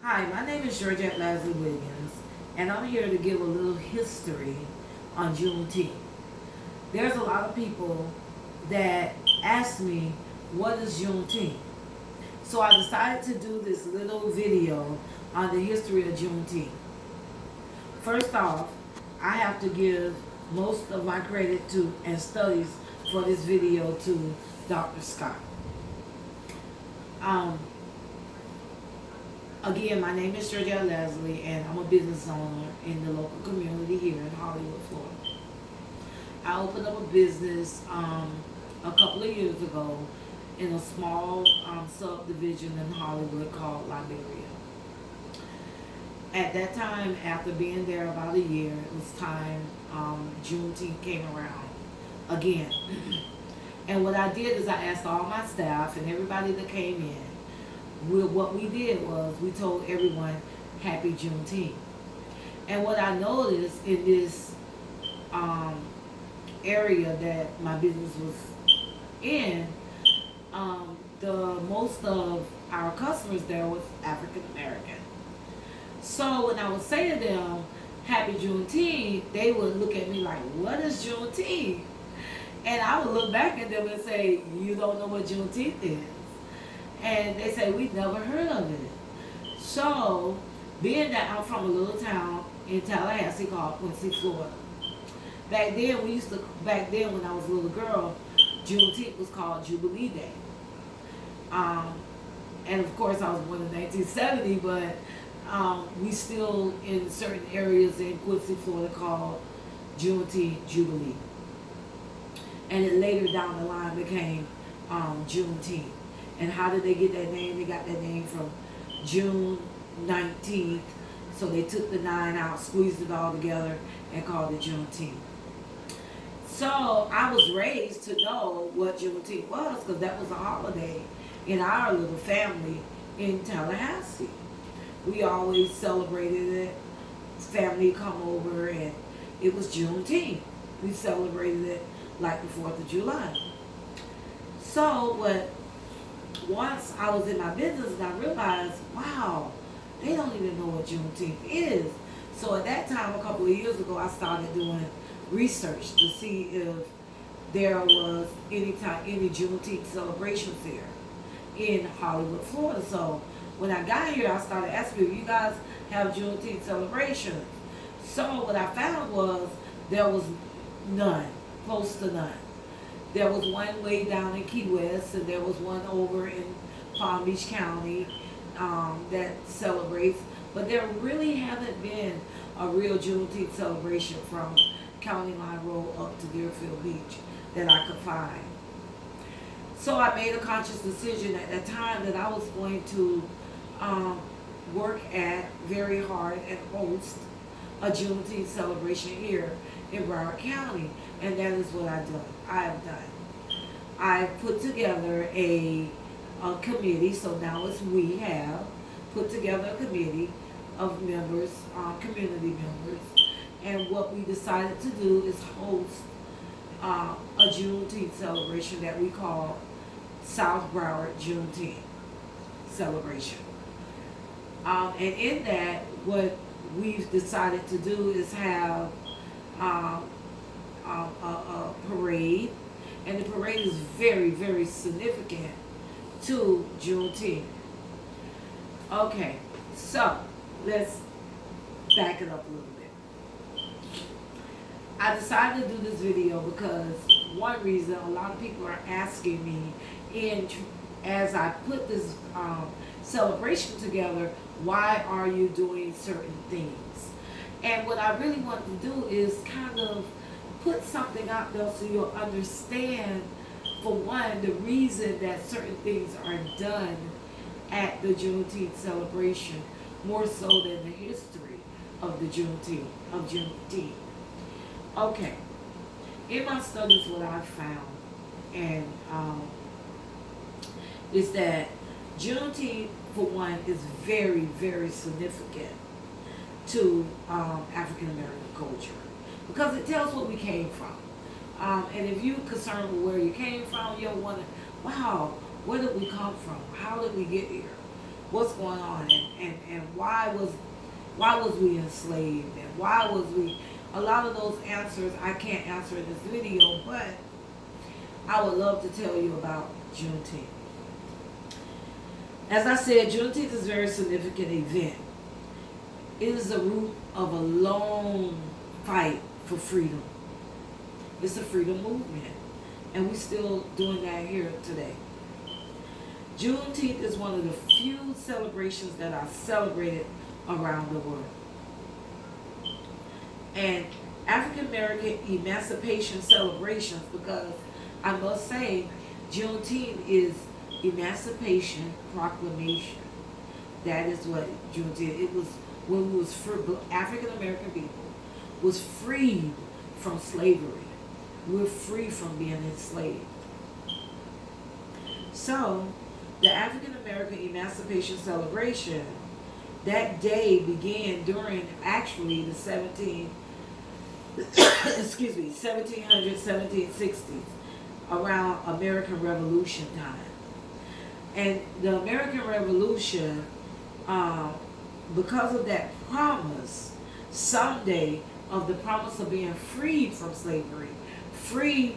Hi, my name is Georgette Lasley Wiggins, and I'm here to give a little history on Juneteenth. There's a lot of people that ask me, what is Juneteenth? So I decided to do this little video on the history of Juneteenth. First off, I have to give most of my credit to and studies for this video to Dr. Scott. Um, Again, my name is Georgette Lasley, and I'm a business owner in the local community here in Hollywood, Florida. I opened up a business a couple of years ago in a small subdivision in Hollywood called Liberia. At that time, after being there about a year, it was time Juneteenth came around again. And what I did is I asked all my staff and everybody that came in, what we did was we told everyone Happy Juneteenth. And what I noticed in this area that my business was in, the most of our customers there was African American. So when I would say to them Happy Juneteenth, they would look at me like, what is Juneteenth? And I would look back at them and say, you don't know what Juneteenth is? And they say, we've never heard of it. So, being that I'm from a little town in Tallahassee called Quincy, Florida. Back then when I was a little girl, Juneteenth was called Jubilee Day. And of course I was born in 1970, but we still in certain areas in Quincy, Florida called Juneteenth Jubilee. And it later down the line became Juneteenth. And how did they get that name? They got that name from June 19th. So they took the 9 out, squeezed it all together, and called it Juneteenth. So I was raised to know what Juneteenth was, because that was a holiday in our little family in Tallahassee. We always celebrated it. Family come over, and it was Juneteenth. We celebrated it like the 4th of July. So once I was in my business and I realized, wow, they don't even know what Juneteenth is. So at that time, a couple of years ago, I started doing research to see if there was any Juneteenth celebrations here in Hollywood, Florida. So when I got here, I started asking people, you guys have Juneteenth celebrations? So what I found was there was none, close to none. There was one way down in Key West, and there was one over in Palm Beach County that celebrates. But there really haven't been a real Juneteenth celebration from County Line Road up to Deerfield Beach that I could find. So I made a conscious decision at that time that I was going to work at very hard and host a Juneteenth celebration here in Broward County, and that is what I have done. I put together a committee, so now we have put together a committee of members, community members, and what we decided to do is host a Juneteenth celebration that we call South Broward Juneteenth celebration. And in that, what we've decided to do is have a parade, and the parade is very, very significant to Juneteenth. Okay, so let's back it up a little bit. I decided to do this video because one reason a lot of people are asking me, as I put this celebration together, why are you doing certain things? And what I really want to do is kind of put something out there so you'll understand, for one, the reason that certain things are done at the Juneteenth celebration, more so than the history of the Juneteenth. Okay, in my studies, what I found and is that Juneteenth, for one, is very, very significant to African American culture, because it tells where we came from. And if you're concerned with where you came from, you'll wonder, wow, where did we come from? How did we get here? What's going on? And why? why was we enslaved, and why was we, a lot of those answers I can't answer in this video, but I would love to tell you about Juneteenth. As I said, Juneteenth is a very significant event. It is the root of a long fight for freedom. It's a freedom movement, and we're still doing that here today. Juneteenth is one of the few celebrations that are celebrated around the world. And African American emancipation celebrations, because I must say, Juneteenth is Emancipation Proclamation. That is what Juneteenth, it was when we was African American people was freed from slavery. We're free from being enslaved. So, the African American Emancipation Celebration, that day began during actually the 1700s, 1760s, around American Revolution time. And the American Revolution, because of that promise, someday, of the promise of being freed from slavery, free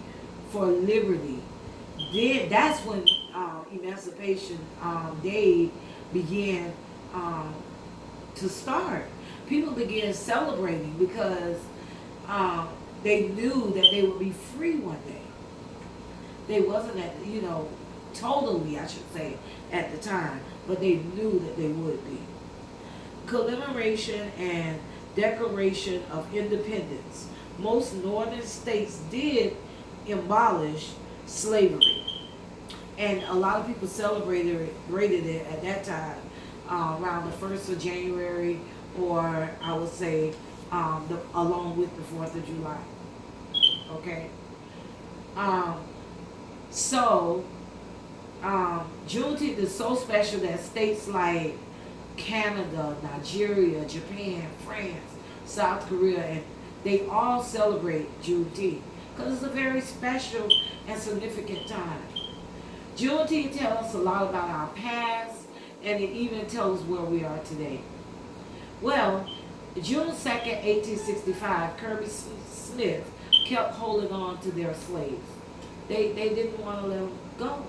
for liberty, then that's when Emancipation Day began to start. People began celebrating because they knew that they would be free one day. They wasn't at, totally, I should say, at the time, but they knew that they would be. Commemoration and Declaration of Independence. Most northern states did abolish slavery, and a lot of people celebrated it at that time, around the 1st of January, or I would say along with the 4th of July. Okay? Juneteenth is so special that states like Canada, Nigeria, Japan, France, South Korea, and they all celebrate Juneteenth because it's a very special and significant time. Juneteenth tells us a lot about our past, and it even tells us where we are today. Well, June 2nd, 1865, Kirby Smith kept holding on to their slaves. They didn't want to let them go.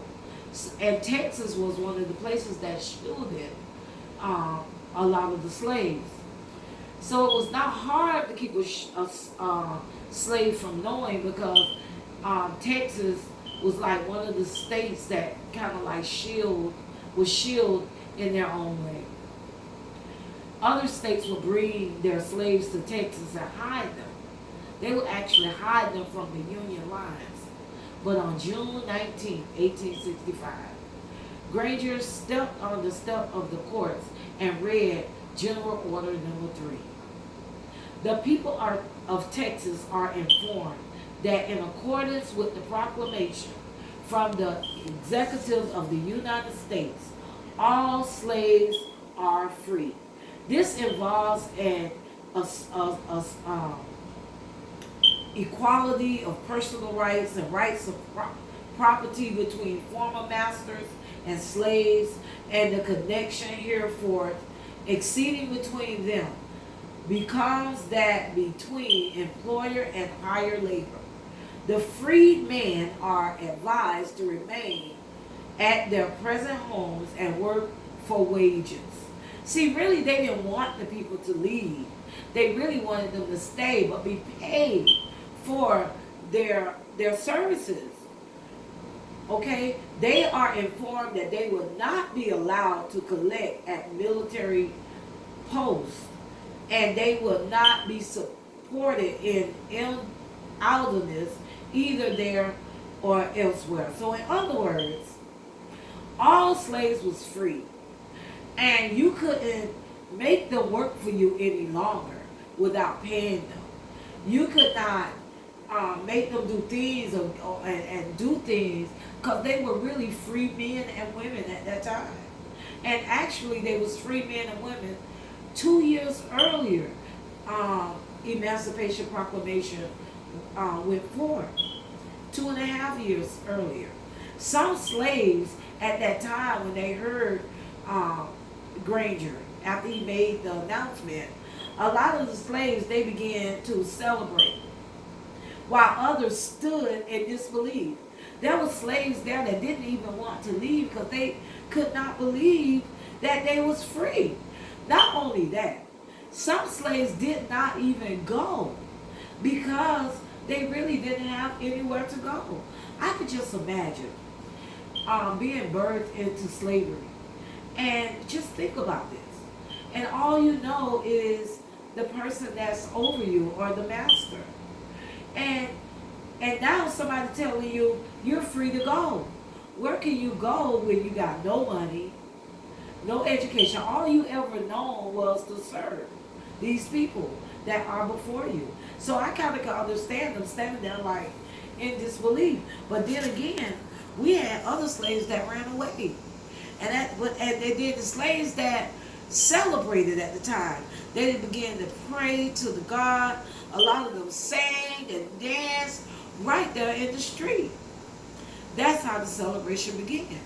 And Texas was one of the places that shielded a lot of the slaves. So it was not hard to keep a slave from knowing, because Texas was like one of the states that kind of like was shielded in their own way. Other states would bring their slaves to Texas and hide them. They would actually hide them from the Union lines. But on June 19, 1865, Granger stepped on the step of the courts and read General Order Number 3. The people of Texas are informed that in accordance with the proclamation from the executive of the United States, all slaves are free. This involves an equality of personal rights and rights of property between former masters and slaves, and the connection hereforth exceeding between them becomes that between employer and hired labor. The freed men are advised to remain at their present homes and work for wages. See, really, they didn't want the people to leave. They really wanted them to stay, but be paid for their services. Okay? They are informed that they will not be allowed to collect at military posts, and they will not be supported in idleness either there or elsewhere. So in other words, all slaves was free, and you couldn't make them work for you any longer without paying them. You could not make them do things and do things, because they were really free men and women at that time. And actually they was free men and women 2 years earlier. Emancipation Proclamation went forth 2.5 years earlier. Some slaves at that time, when they heard Granger after he made the announcement, a lot of the slaves, they began to celebrate, while others stood in disbelief. There were slaves there that didn't even want to leave because they could not believe that they was free. Not only that, some slaves did not even go because they really didn't have anywhere to go. I could just imagine being birthed into slavery. And just think about this. And all you know is the person that's over you or the master. And and now somebody telling you you're free to go. Where can you go when you got no money, no education? All you ever known was to serve these people that are before you. So I kind of can understand them standing there like in disbelief. But then again, we had other slaves that ran away. And they did the slaves that celebrated at the time. They began to pray to the God. A lot of them sang and danced right there in the street. That's how the celebration began.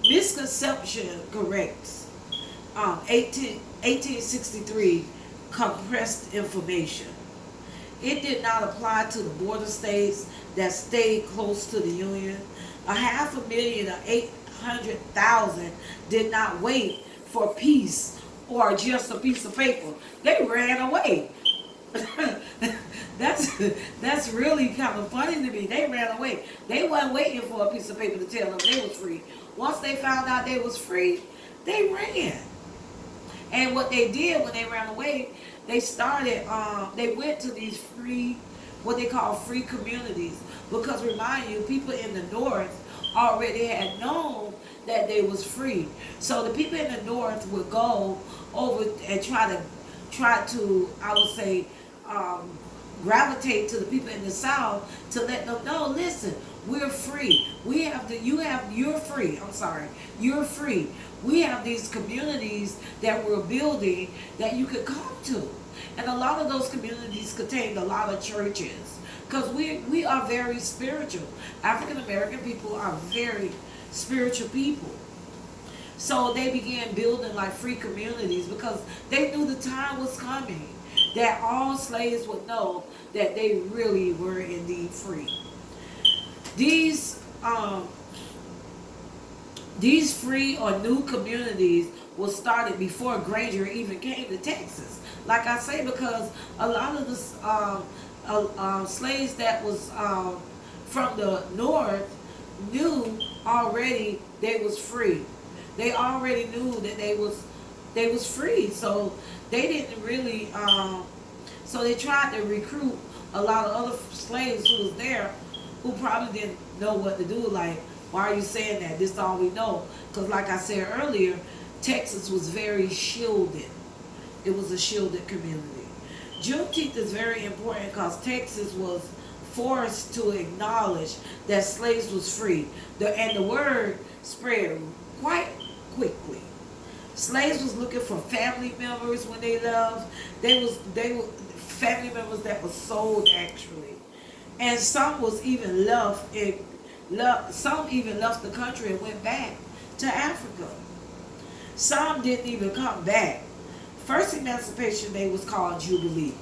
Misconception corrects. 1863 compressed information. It did not apply to the border states that stayed close to the Union. 500,000 or 800,000 did not wait for peace or just a piece of paper. They ran away. That's really kind of funny to me. They ran away. They wasn't waiting for a piece of paper to tell them they was free. Once they found out they was free, they ran. And what they did when they ran away, they started, they went to these free, what they call free communities. Because remind you, people in the North already had known that they was free. So the people in the North would go over and try to, I would say, gravitate to the people in the South to let them know, listen, we're free. You're free. I'm sorry. You're free. We have these communities that we're building that you could come to. And a lot of those communities contained a lot of churches. Because we are very spiritual. African American people are very spiritual people. So they began building like free communities because they knew the time was coming that all slaves would know that they really were indeed free. These free or new communities was started before Granger even came to Texas. Like I say, because a lot of the slaves that was from the North knew already they was free. They already knew that they was free. So they didn't really. So they tried to recruit a lot of other slaves who was there, who probably didn't know what to do. Like, why are you saying that? This is all we know. Because like I said earlier, Texas was very shielded. It was a shielded community. Juneteenth is very important because Texas was forced to acknowledge that slaves was free. And the word spread quite quickly. Slaves was looking for family members when they left. They were family members that were sold actually. And some was even some even left the country and went back to Africa. Some didn't even come back. First Emancipation Day was called Jubilee.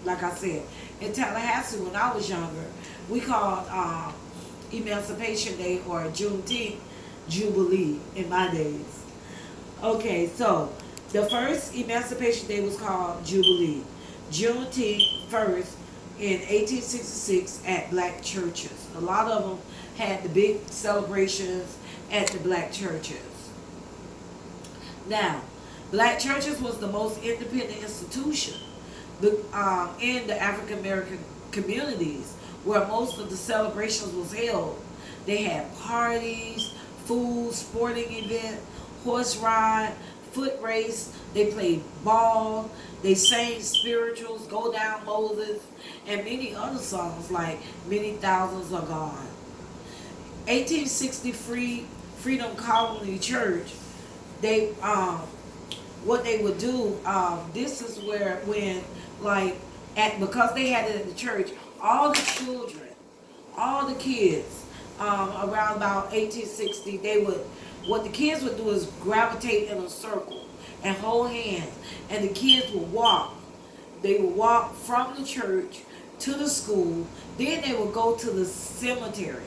Like I said, in Tallahassee when I was younger, we called Emancipation Day or Juneteenth Jubilee in my days. Okay, so the first Emancipation Day was called Jubilee. Juneteenth first in 1866 at black churches. A lot of them had the big celebrations at the black churches. Now, black churches was the most independent institution in the African American communities where most of the celebrations was held. They had parties, food, sporting event, horse ride, foot race. They played ball. They sang spirituals, Go Down Moses, and many other songs like Many Thousands Are Gone. 1860 Freedom Colony Church. They what they would do. This is where when because they had it at the church, all the children, all the kids around about 1860, what the kids would do is gravitate in a circle. and hold hands. And the kids would walk. They would walk from the church to the school. Then they would go to the cemetery,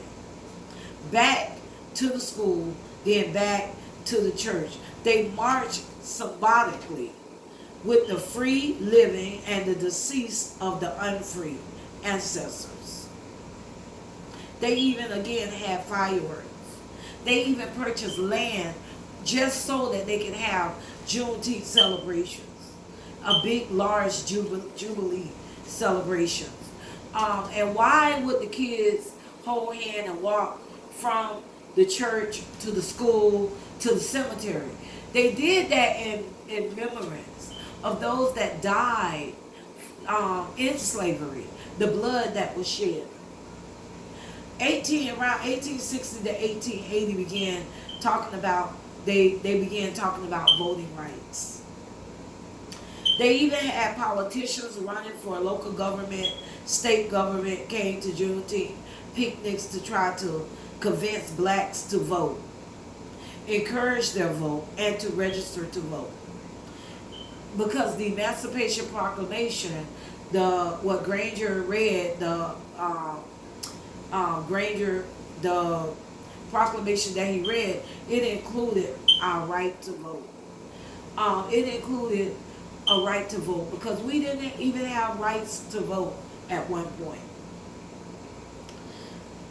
back to the school, then back to the church. They marched symbolically with the free living and the deceased of the unfree ancestors. They even again had fireworks. They even purchased land just so that they could have Juneteenth celebrations, a big, large jubilee celebrations. And why would the kids hold hand and walk from the church to the school to the cemetery? They did that in remembrance of those that died in slavery, the blood that was shed. Around 1860 to 1880 began talking about they began talking about voting rights. They even had politicians running for local government, state government, came to Juneteenth picnics to try to convince blacks to vote, encourage their vote, and to register to vote. Because the Emancipation Proclamation, what Granger read, the proclamation that he read, it included our right to vote. It included a right to vote because we didn't even have rights to vote at one point.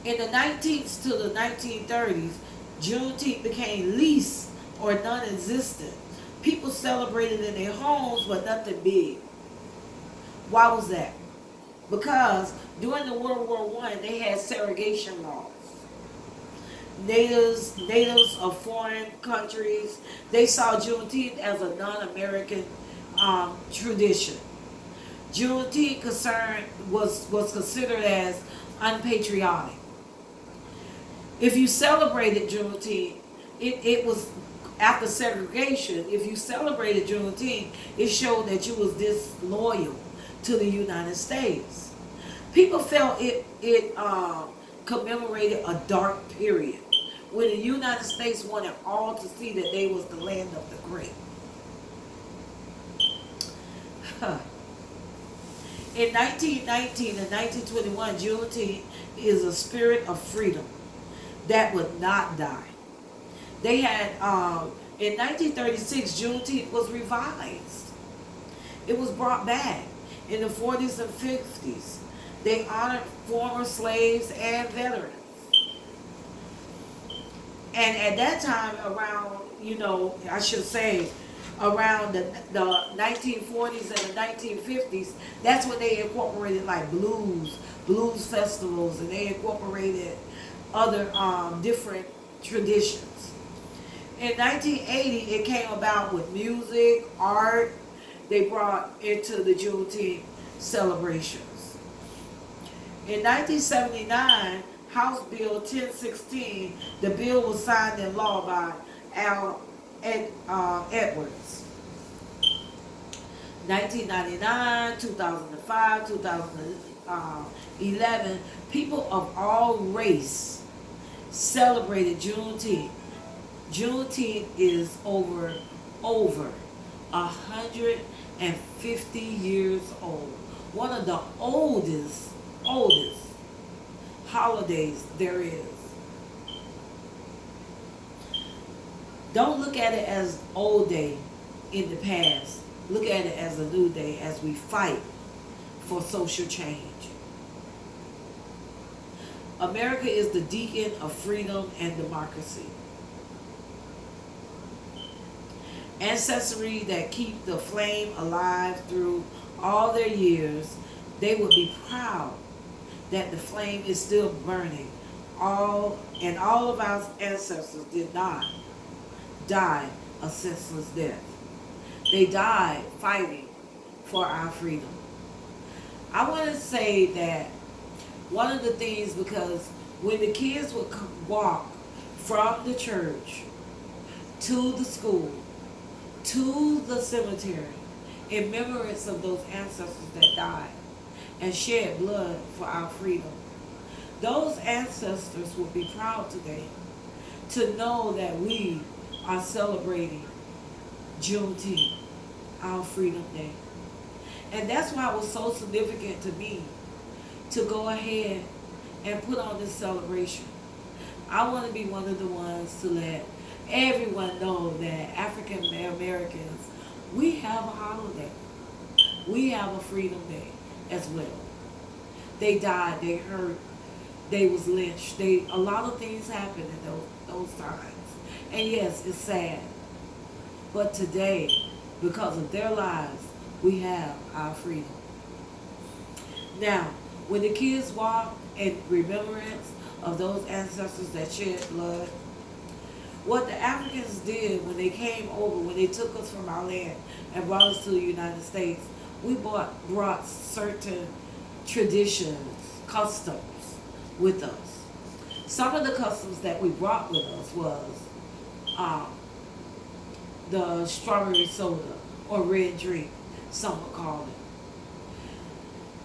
In the 19th to the 1930s, Juneteenth became least or non-existent. People celebrated in their homes, but nothing big. Why was that? Because during the World War I, they had segregation laws. Natives of foreign countries, they saw Juneteenth as a non-American tradition. Juneteenth was considered as unpatriotic. If you celebrated Juneteenth, it was after segregation. If you celebrated Juneteenth, it showed that you was disloyal to the United States. People felt it commemorated a dark period when the United States wanted all to see that they was the land of the great. In 1919 and 1921, Juneteenth is a spirit of freedom that would not die. They had, in 1936, Juneteenth was revised. It was brought back in the 40s and 50s. They honored former slaves and veterans. And at that time, around, around the 1940s and the 1950s, that's when they incorporated like blues festivals, and they incorporated other different traditions. In 1980, it came about with music, art. They brought into the Juneteenth celebrations. In 1979, House Bill 1016, the bill was signed in law by Edwards. 1999, 2005, 2011, people of all race celebrated Juneteenth. Juneteenth is over 150 years old. One of the oldest holidays there is. Don't look at it as old day in the past. Look at it as a new day as we fight for social change. America is the beacon of freedom and democracy. Ancestry that keep the flame alive through all their years, they would be proud that the flame is still burning. All of our ancestors did not die a senseless death. They died fighting for our freedom. I want to say that one of the things, because when the kids would walk from the church to the school, to the cemetery, in remembrance of those ancestors that died and shed blood for our freedom, those ancestors will be proud today to know that we are celebrating Juneteenth, our Freedom Day. And that's why it was so significant to me to go ahead and put on this celebration. I want to be one of the ones to let everyone know that African Americans, we have a holiday. We have a Freedom Day as well. They died, they hurt, they was lynched. A lot of things happened in those times. And yes, it's sad. But today, because of their lives, we have our freedom. Now, when the kids walk in remembrance of those ancestors that shed blood, what the Africans did when they came over, when they took us from our land and brought us to the United States, we brought certain traditions, customs with us. Some of the customs that we brought with us was the strawberry soda or red drink, some would call it.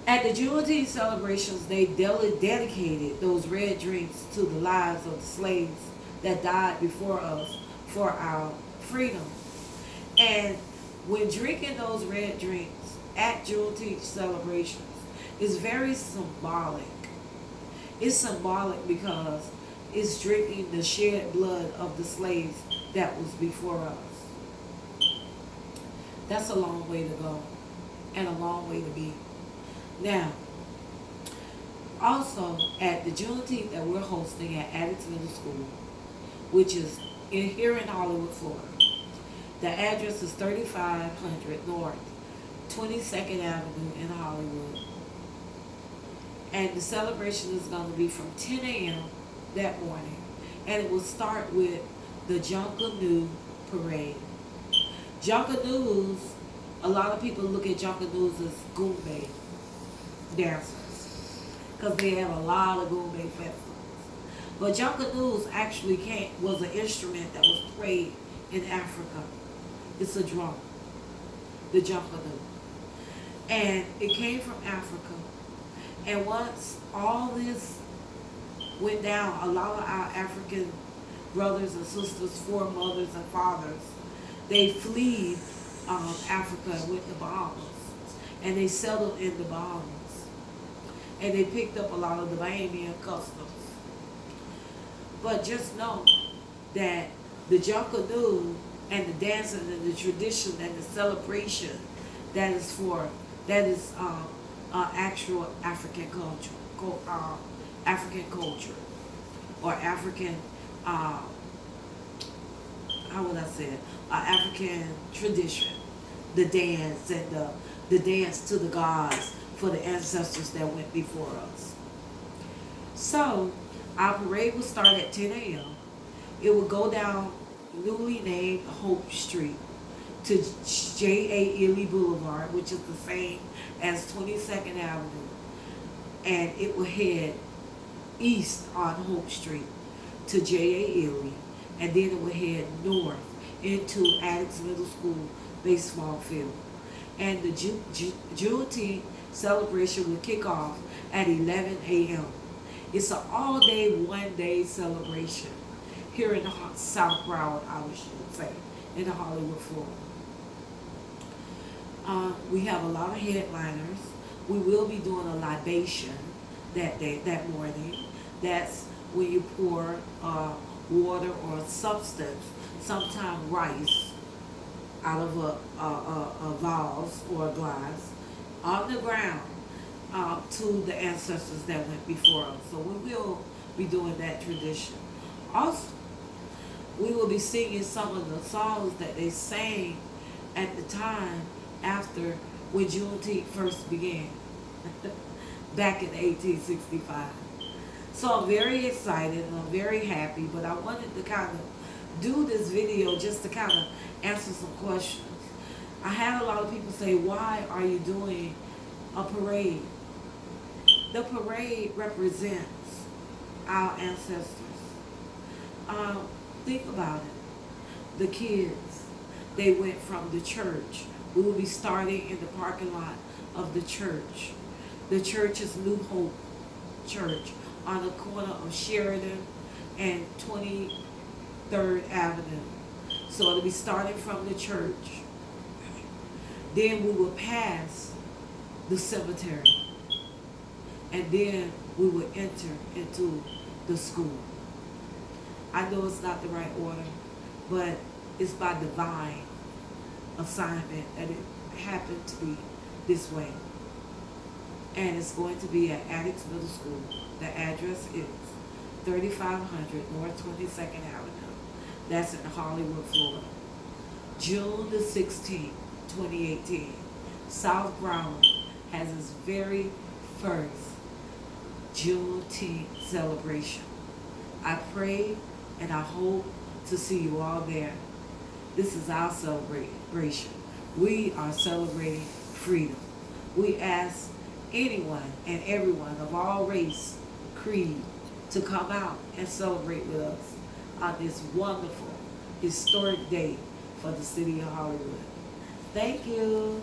At the Juneteenth celebrations, they dedicated those red drinks to the lives of the slaves that died before us for our freedom. And when drinking those red drinks at Juneteenth celebrations is very symbolic. It's symbolic because it's drinking the shed blood of the slaves that was before us. That's a long way to go and a long way to be. Now, also at the Juneteenth that we're hosting at Addicts Middle School, which is here in Hollywood, Florida. The address is 3500 North 22nd Avenue in Hollywood. And the celebration is going to be from 10 a.m. that morning. And it will start with the Junkanoo Parade. Junkanoos, a lot of people look at Junkanoos as Goombay dancers because they have a lot of Goombay festivals. But Junkanoos actually was an instrument that was played in Africa. It's a drum, the Junkanoo. And it came from Africa. And once all this went down, a lot of our African brothers and sisters, foremothers and fathers, they fled Africa and went to Bahamas. And they settled in the Bahamas. And they picked up a lot of the Bahamian customs. But just know that the Junkanoo and the dancing and the tradition and the celebration that is actual African culture, African culture, or African, how would I say it? African tradition, the dance and the dance to the gods for the ancestors that went before us. So, our parade will start at 10 a.m. It will go down newly named Hope Street to J.A. Ely Boulevard, which is the same as 22nd Avenue. And it will head east on Hope Street to J.A. Ely. And then it will head north into Addicts Middle School baseball field. And the Juneteenth celebration will kick off at 11 a.m. It's an all-day, one-day celebration here in the South Broward, I should say, in the Hollywood, Florida. We have a lot of headliners. We will be doing a libation that morning. That's when you pour water or a substance, sometimes rice, out of a vase or a glass on the ground to the ancestors that went before us. So we will be doing that tradition. Also, we will be singing some of the songs that they sang at the time after when Juneteenth first began, back in 1865. So I'm very excited and I'm very happy, but I wanted to kind of do this video just to kind of answer some questions. I had a lot of people say, why are you doing a parade? The parade represents our ancestors. Think about it. The kids, they went from the church. We will be starting in the parking lot of the church. The church is New Hope Church on the corner of Sheridan and 23rd Avenue. So it'll be starting from the church. Then we will pass the cemetery. And then we will enter into the school. I know it's not the right order, but it's by divine assignment that it happened to be this way. And it's going to be at Addicts Middle School. The address is 3500 North 22nd Avenue. That's in Hollywood, Florida. June the 16th, 2018. South Broward has its very first Juneteenth celebration. I pray and I hope to see you all there. This is our celebration. We are celebrating freedom. We ask anyone and everyone of all race, creed, to come out and celebrate with us on this wonderful, historic day for the city of Hollywood. Thank you.